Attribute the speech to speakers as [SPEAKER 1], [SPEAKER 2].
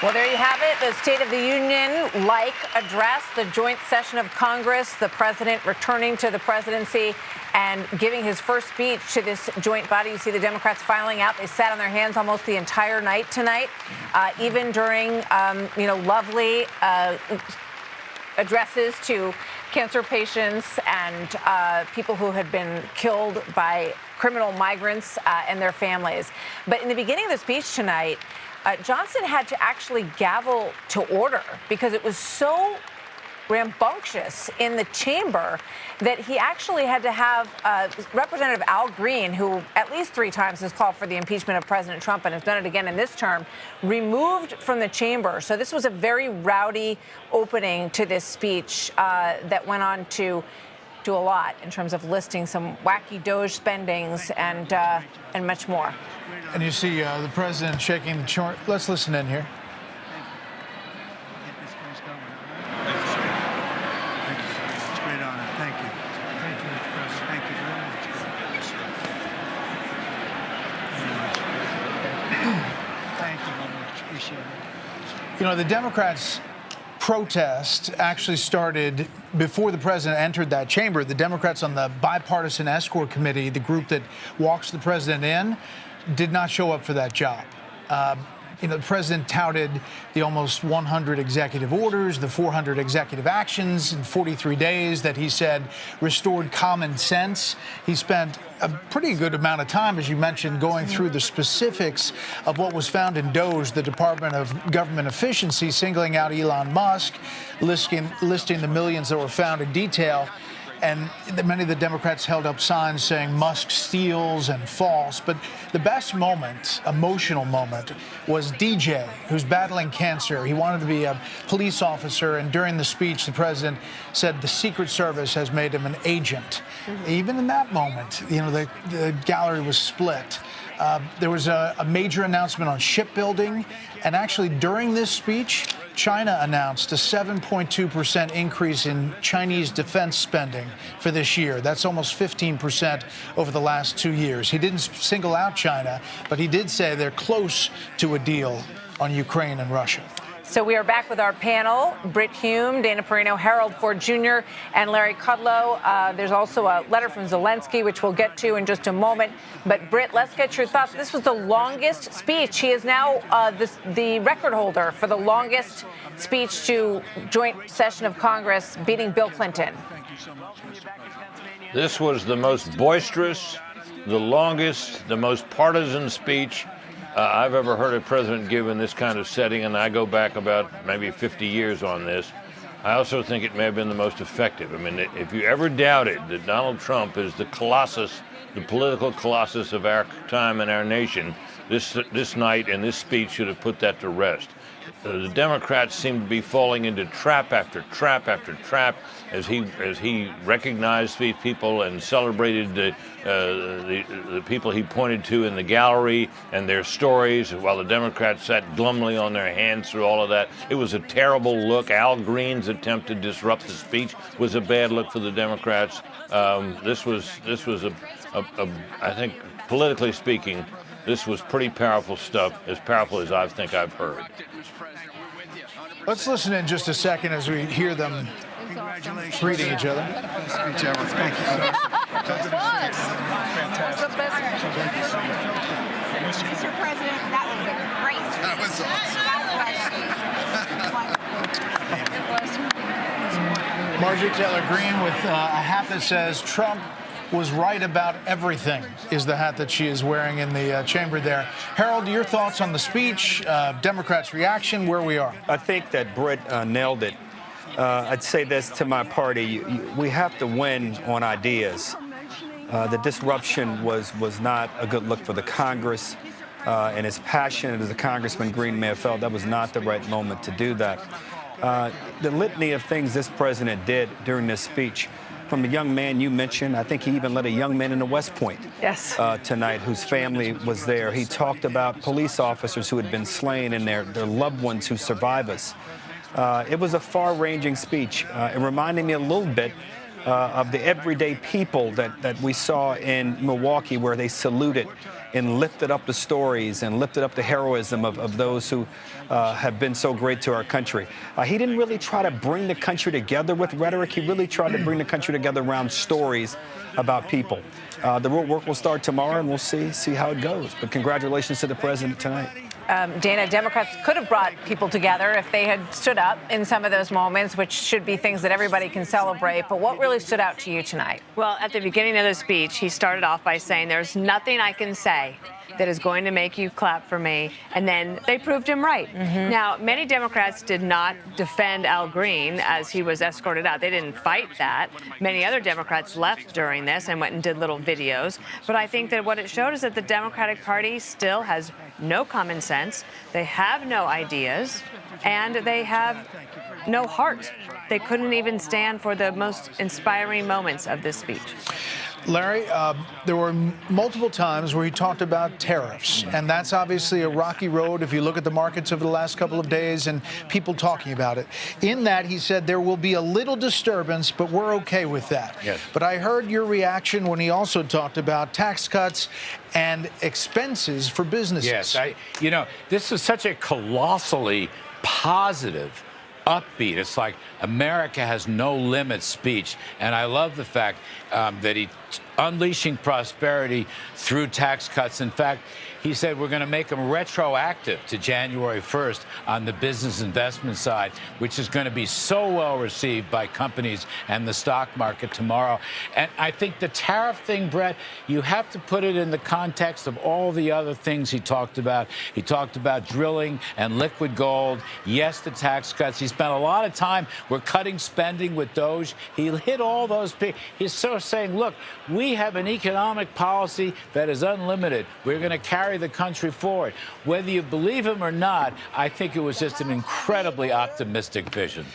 [SPEAKER 1] Well, there you have it, the State of the Union-like address, the joint session of Congress, the president returning to the presidency and giving his first speech to this joint body. You see the Democrats filing out. They sat on their hands almost the entire night tonight, even during, lovely addresses to cancer patients and people who had been killed by criminal migrants and their families. But in the beginning of the speech tonight, Johnson had to actually gavel to order because it was so rambunctious in the chamber that he actually had to have Representative Al Green, who at least 3 times has called for the impeachment of President Trump and has done it again in this term, removed from the chamber. So this was a very rowdy opening to this speech that went on to do a lot in terms of listing some wacky DOJ spendings and much more.
[SPEAKER 2] And you see the president shaking the chart. Let's listen in here.
[SPEAKER 3] It's a great honor. Thank you. Thank you, Mr. President. Thank you very much. Thank you very much. Appreciate it.
[SPEAKER 2] You know, the Democrats' protest actually started before the president entered that chamber. The Democrats on the bipartisan escort committee, the group that walks the president in, did not show up for that job. The president touted the almost 100 executive orders, the 400 executive actions in 43 days that he said restored common sense. He spent a pretty good amount of time, as you mentioned, going through the specifics of what was found in DOJ, the Department of Government Efficiency, singling out Elon Musk, listing the millions that were found in detail. And many of the Democrats held up signs saying Musk steals and false. But the best moment, emotional moment, was DJ, who's battling cancer. He wanted to be a police officer. And during the speech, the president said the Secret Service has made him an agent. Even in that moment, the gallery was split. There was a major announcement on shipbuilding. And actually, during this speech, China announced a 7.2% increase in Chinese defense spending for this year. That's almost 15% over the last 2 years. He didn't single out China, but he did say they're close to a deal on Ukraine and Russia.
[SPEAKER 1] So we are back with our panel, Britt Hume, Dana Perino, Harold Ford Jr., and Larry Kudlow. There's also a letter from Zelensky, which we'll get to in just a moment. But, Britt, let's get your thoughts. This was the longest speech. He is now the record holder for the longest speech to joint session of Congress, beating Bill Clinton.
[SPEAKER 4] This was the most boisterous, the longest, the most partisan speech I've ever heard a president give in this kind of setting, and I go back about maybe 50 years on this. I also think it may have been the most effective. I mean, if you ever doubted that Donald Trump is the colossus, the political colossus of our time and our nation, this night and this speech should have put that to rest. The Democrats seem to be falling into trap after trap after trap as he recognized these people and celebrated the people he pointed to in the gallery and their stories, while the Democrats sat glumly on their hands through all of that. It was a terrible look. Al Green's attempt to disrupt the speech was a bad look for the Democrats. This was I think, politically speaking, this was pretty powerful stuff, as powerful as I think I've heard.
[SPEAKER 2] Let's listen in just a second as we hear them greeting each other.
[SPEAKER 3] Thank you so much.
[SPEAKER 5] Mr. President, that was a great speech.
[SPEAKER 3] That was
[SPEAKER 5] awesome.
[SPEAKER 2] Marjorie Taylor Greene with a hat that says Trump was right about everything is the hat that she is wearing in the chamber there. Harold, your thoughts on the speech, Democrats' reaction, where we are?
[SPEAKER 6] I think that Britt nailed it. I'd say this to my party. We have to win on ideas. The disruption was not a good look for the Congress. And as passionate as the Congressman Green may have felt, that was not the right moment to do that. The litany of things this president did during this speech, from the young man you mentioned, I think he even led a young man into West Point tonight whose family was there. He talked about police officers who had been slain and their loved ones who survive us. It was a far-ranging speech. It reminded me a little bit of the everyday people that we saw in Milwaukee, where they saluted and lifted up the stories and lifted up the heroism of those who have been so great to our country. He didn't really try to bring the country together with rhetoric. He really tried to bring the country together around stories about people. The real work will start tomorrow, and we'll see how it goes. But congratulations to the president tonight.
[SPEAKER 1] Dana, Democrats could have brought people together if they had stood up in some of those moments, which should be things that everybody can celebrate. But what really stood out to you tonight?
[SPEAKER 7] Well, at the beginning of the speech, he started off by saying, "There's nothing I can say that is going to make you clap for me." And then they proved him right. Now, many Democrats did not defend Al Green as he was escorted out. They didn't fight that. Many other Democrats left during this and went and did little videos. But I think that what it showed is that the Democratic Party still has no common sense. They have no ideas, and they have no heart. They couldn't even stand for the most inspiring moments of this speech.
[SPEAKER 2] Larry, there were multiple times where he talked about tariffs, and that's obviously a rocky road if you look at the markets over the last couple of days and people talking about it. In that, he said there will be a little disturbance, but we're okay with that.
[SPEAKER 8] Yes.
[SPEAKER 2] But I heard your reaction when he also talked about tax cuts and expenses for businesses.
[SPEAKER 8] Yes, this was such a colossally positive, upbeat. It's like America has no limit speech. And I love the fact that he unleashing prosperity through tax cuts. In fact, he said we're going to make them retroactive to January 1st on the business investment side, which is going to be so well received by companies and the stock market tomorrow. And I think the tariff thing, Brett, you have to put it in the context of all the other things he talked about. He talked about drilling and liquid gold. Yes, the tax cuts. He spent a lot of time. We're cutting spending with Doge. He hit all those. He's sort of saying, look, we have an economic policy that is unlimited. We're going to carry the country forward. Whether you believe him or not, I think it was just an incredibly optimistic vision.